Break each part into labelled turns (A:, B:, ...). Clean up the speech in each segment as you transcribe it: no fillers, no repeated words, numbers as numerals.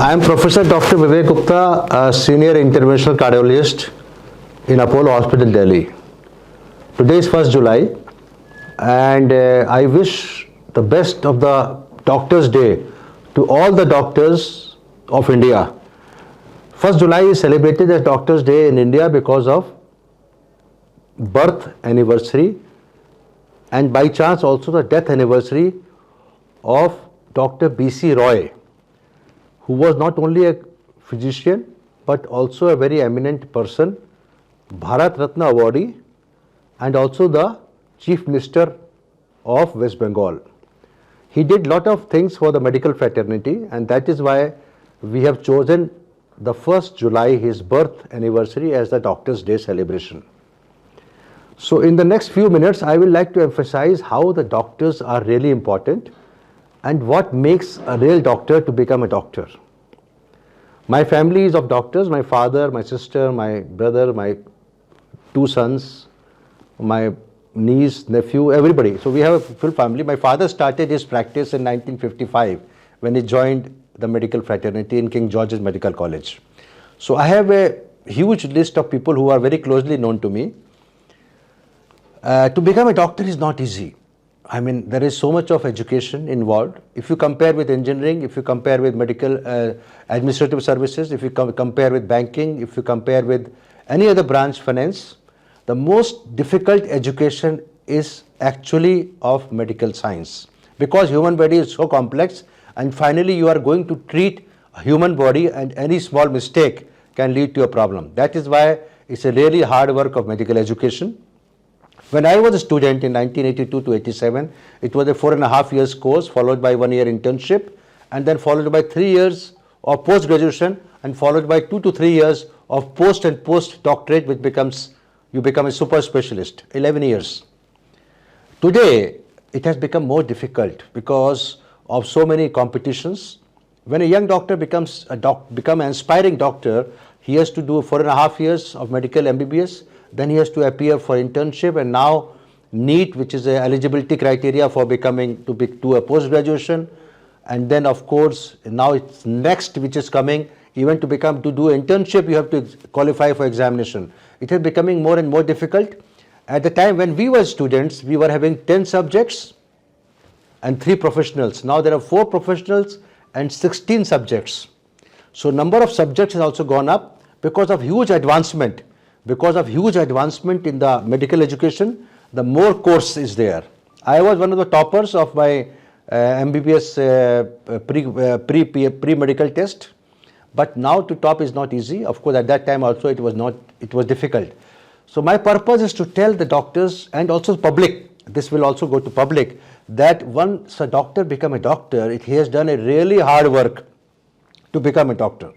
A: I am Professor Dr. Vivek Gupta, a senior interventional cardiologist in Apollo Hospital, Delhi. Today is 1st July and I wish the best of the Doctors' Day to all the doctors of India. 1st July is celebrated as Doctors' Day in India because of birth anniversary and by chance also the death anniversary of Dr. B.C. Roy, who was not only a physician but also a very eminent person, Bharat Ratna awardee, and also the Chief Minister of West Bengal. He did lot of things for the medical fraternity, and that is why we have chosen the 1st July, his birth anniversary, as the Doctors' Day celebration. So in the next few minutes, I will like to emphasize how the doctors are really important and what makes a real doctor to become a doctor. My family is of doctors, my father, my sister, my brother, my 2 sons, my niece, nephew, everybody. So we have a full family. My father started his practice in 1955 when he joined the medical fraternity in King George's Medical College. So I have a huge list of people who are very closely known to me. To become a doctor is not easy. I mean, there is so much of education involved. If you compare with engineering, if you compare with medical administrative services, if you compare with banking, if you compare with any other branch, finance, the most difficult education is actually of medical science, because human body is so complex, and finally you are going to treat a human body and any small mistake can lead to a problem. That is why it's a really hard work of medical education. When I was a student in 1982 to 87, it was a 4.5 years course followed by 1 year internship and then followed by 3 years of post-graduation and followed by 2 to 3 years of post and post-doctorate, which becomes, you become a super specialist, 11 years. Today, it has become more difficult because of so many competitions. When a young doctor becomes an aspiring doctor, he has to do 4.5 years of medical MBBS. Then he has to appear for internship, and now NEET, which is a eligibility criteria for becoming to a post-graduation, and then of course now it's next which is coming, even to do internship you have to qualify for examination. It is becoming more and more difficult. At the time when we were students, we were having 10 subjects and 3 professionals. Now there are 4 professionals and 16 subjects. So number of subjects has also gone up because of huge advancement. Because of huge advancement in the medical education, the more course is there. I was one of the toppers of my MBBS pre-medical test, but now to top is not easy. Of course, at that time also it was difficult. So my purpose is to tell the doctors and also public, this will also go to public, that once a doctor become a doctor, he has done a really hard work to become a doctor.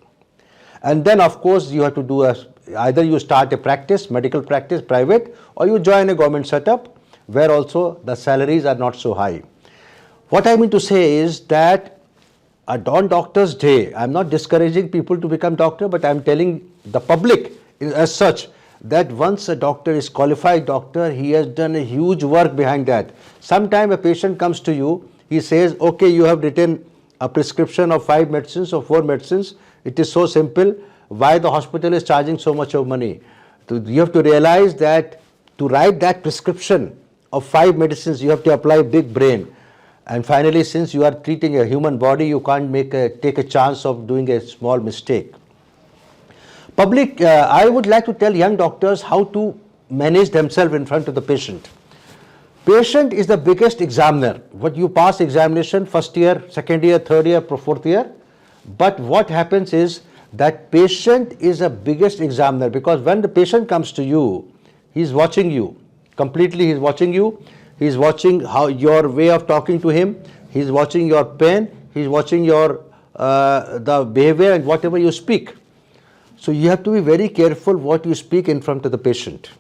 A: And then of course you have to do either you start a practice, medical practice, private, or you join a government setup where also the salaries are not so high. What I mean to say is that on Doctors' Day, I am not discouraging people to become doctor, but I am telling the public as such that once a doctor is qualified doctor, he has done a huge work behind that. Sometime a patient comes to you, he says, okay, you have written a prescription of 5 medicines or 4 medicines. It is so simple. Why the hospital is charging so much of money? You have to realize that to write that prescription of 5 medicines, you have to apply big brain. And finally, since you are treating a human body, you can't take a chance of doing a small mistake. Public, I would like to tell young doctors how to manage themselves in front of the patient. Patient is the biggest examiner. What you pass examination, 1st year, 2nd year, 3rd year, 4th year. But what happens is that patient is the biggest examiner, because when the patient comes to you, he is watching you. Completely he is watching you. He is watching how your way of talking to him. He is watching your pen. He is watching your the behavior and whatever you speak. So you have to be very careful what you speak in front of the patient.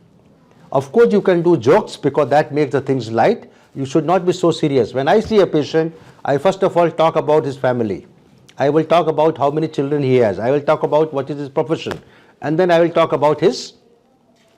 A: Of course you can do jokes because that makes the things light. You should not be so serious. When I see a patient, I first of all talk about his family. I will talk about how many children he has. I will talk about what is his profession. And then I will talk about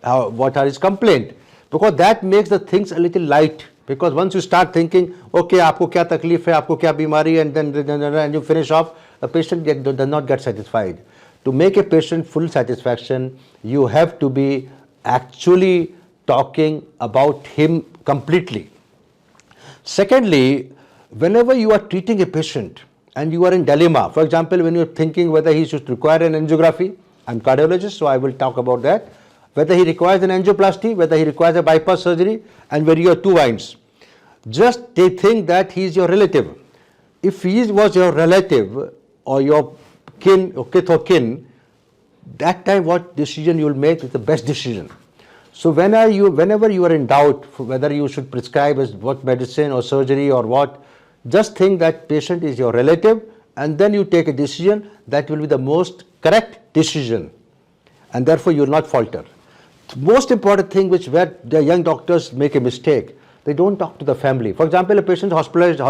A: what are his complaints. Because that makes the things a little light. Because once you start thinking, okay, आपको क्या तकलीफ है, आपको क्या बीमारी, and then you finish off, the patient does not get satisfied. To make a patient full satisfaction, you have to be actually talking about him completely. Secondly, whenever you are treating a patient and you are in dilemma, for example, when you're thinking whether he should require an angiography, I'm cardiologist, so I will talk about that, whether he requires an angioplasty, whether he requires a bypass surgery, and where you have two veins. Just they think that he is your relative. If he was your relative or your kin or kith or kin, that time what decision you will make is the best decision. So whenever you are in doubt whether you should prescribe what medicine or surgery or what, just think that patient is your relative and then you take a decision that will be the most correct decision, and therefore you will not falter. The most important thing where the young doctors make a mistake, they don't talk to the family. For example, a patient hospitalized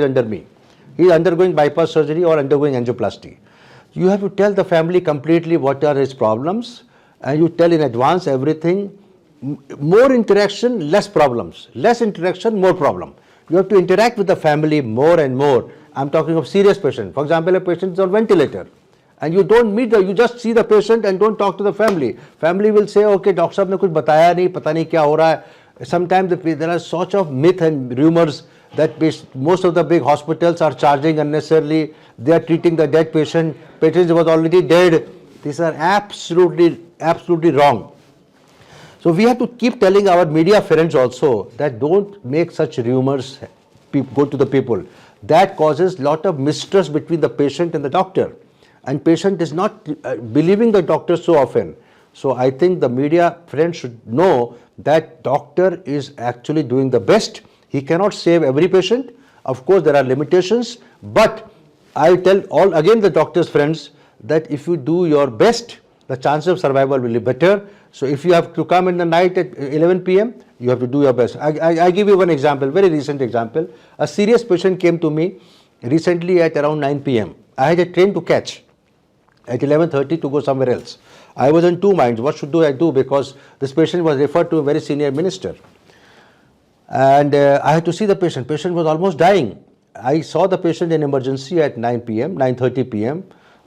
A: under me. He is undergoing bypass surgery or undergoing angioplasty. You have to tell the family completely what are his problems, and you tell in advance everything. More interaction, less problems. Less interaction, more problem. You have to interact with the family more and more. I'm talking of serious patient. For example, a patient is on ventilator and you don't meet you just see the patient and don't talk to the family. Family will say, okay, doctor साहब ने कुछ बताया नहीं, पता नहीं क्या हो रहा है. Sometimes there are such of myth and rumors that most of the big hospitals are charging unnecessarily. They are treating the dead patient. Patient was already dead. These are absolutely wrong. So we have to keep telling our media friends also that don't make such rumors go to the people. That causes lot of mistrust between the patient and the doctor. And patient is not believing the doctor so often. So I think the media friends should know that doctor is actually doing the best. He cannot save every patient. Of course, there are limitations. But I tell again the doctor's friends that if you do your best, the chances of survival will be better. So if you have to come in the night at 11 p.m., you have to do your best. I give you one example, very recent example. A serious patient came to me recently at around 9 p.m. I had a train to catch at 11:30 to go somewhere else. I was in two minds. What should I do? Because this patient was referred to a very senior minister. And I had to see the patient. Patient was almost dying. I saw the patient in emergency at 9 p.m., 9:30 p.m.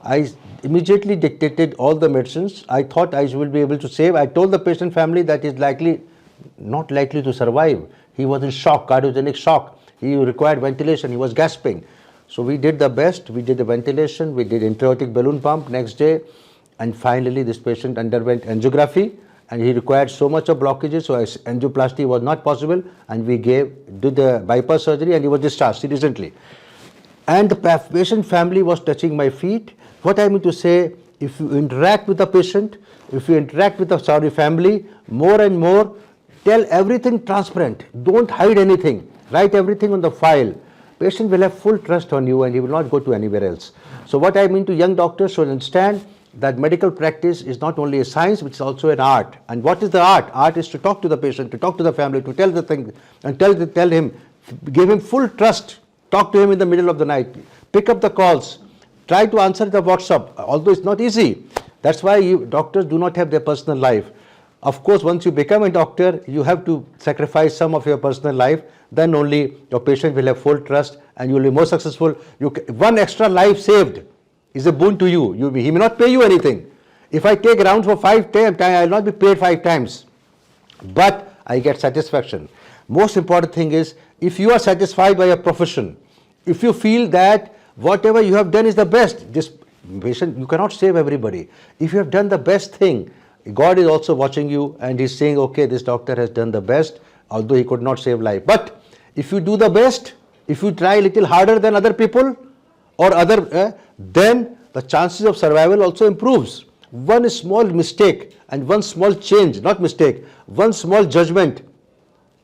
A: I immediately dictated all the medicines. I thought I will be able to save. I told the patient family that he is not likely to survive. He was in shock, cardiogenic shock. He required ventilation. He was gasping. So we did the best. We did the ventilation. We did intra-aortic balloon pump next day. And finally, this patient underwent angiography. And he required so much of blockages, so angioplasty was not possible. And we did the bypass surgery, and he was discharged recently. And the patient family was touching my feet. What I mean to say, if you interact with the patient, if you interact with the family more and more, tell everything transparent. Don't hide anything. Write everything on the file. Patient will have full trust on you and he will not go to anywhere else. So what I mean to young doctors should understand that medical practice is not only a science, but it's also an art. And what is the art? Art is to talk to the patient, to talk to the family, to tell the thing, and tell him, give him full trust. Talk to him in the middle of the night. Pick up the calls. Try to answer the WhatsApp, although it's not easy. That's why doctors do not have their personal life. Of course, once you become a doctor, you have to sacrifice some of your personal life. Then only your patient will have full trust and you will be more successful. One extra life saved is a boon to you. He may not pay you anything. If I take rounds for 5 times, I will not be paid 5 times. But I get satisfaction. Most important thing is, if you are satisfied by your profession, if you feel that whatever you have done is the best, this patient, you cannot save everybody. If you have done the best thing, God is also watching you and He's saying, okay, this doctor has done the best, although he could not save life. But if you do the best, if you try a little harder than other people or then the chances of survival also improves. One small mistake and one small change, not mistake, one small judgment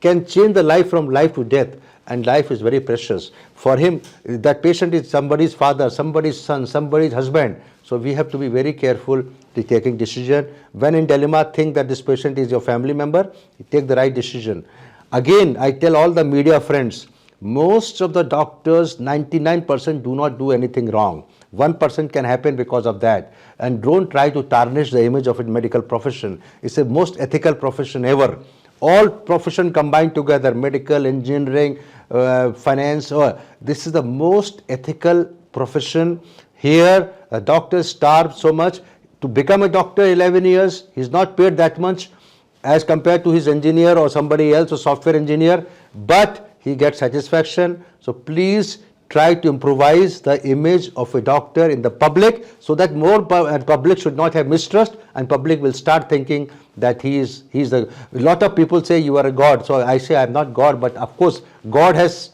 A: can change the life from life to death. And life is very precious. For him, that patient is somebody's father, somebody's son, somebody's husband. So we have to be very careful to taking decision. When in dilemma, think that this patient is your family member, take the right decision. Again, I tell all the media friends, most of the doctors, 99% do not do anything wrong. 1% can happen because of that. And don't try to tarnish the image of a medical profession. It's the most ethical profession ever. All profession combined together, medical, engineering, finance, this is the most ethical profession. Here, a doctor starved so much. To become a doctor 11 years, he's not paid that much as compared to his engineer or somebody else, or software engineer, but he gets satisfaction. So please try to improvise the image of a doctor in the public, so that more public should not have mistrust, and public will start thinking that he's a lot of people say you are a god. So I say I'm not God, but of course God has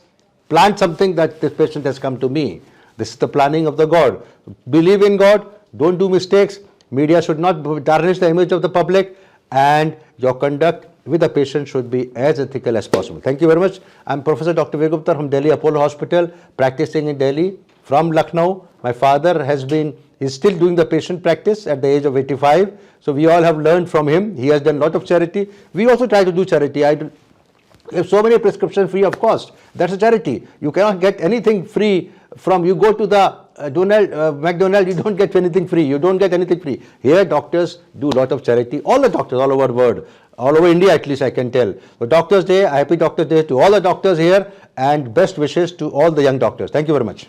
A: planned something that this patient has come to me. This is the planning of the God. Believe in God, don't do mistakes. Media should not tarnish the image of the public, and your conduct with the patient should be as ethical as possible. Thank you very much. I'm Professor Dr. Vivek Gupta from Delhi Apollo Hospital, practicing in Delhi from Lucknow. My father is still doing the patient practice at the age of 85. So we all have learned from him. He has done a lot of charity. We also try to do charity. If so many prescriptions free of cost, that's a charity. You cannot get anything free from, you go to the McDonald's, you don't get anything free. You don't get anything free. Here doctors do a lot of charity. All the doctors all over the world, all over India at least I can tell. So Doctors Day, happy Doctors Day to all the doctors here, and best wishes to all the young doctors. Thank you very much.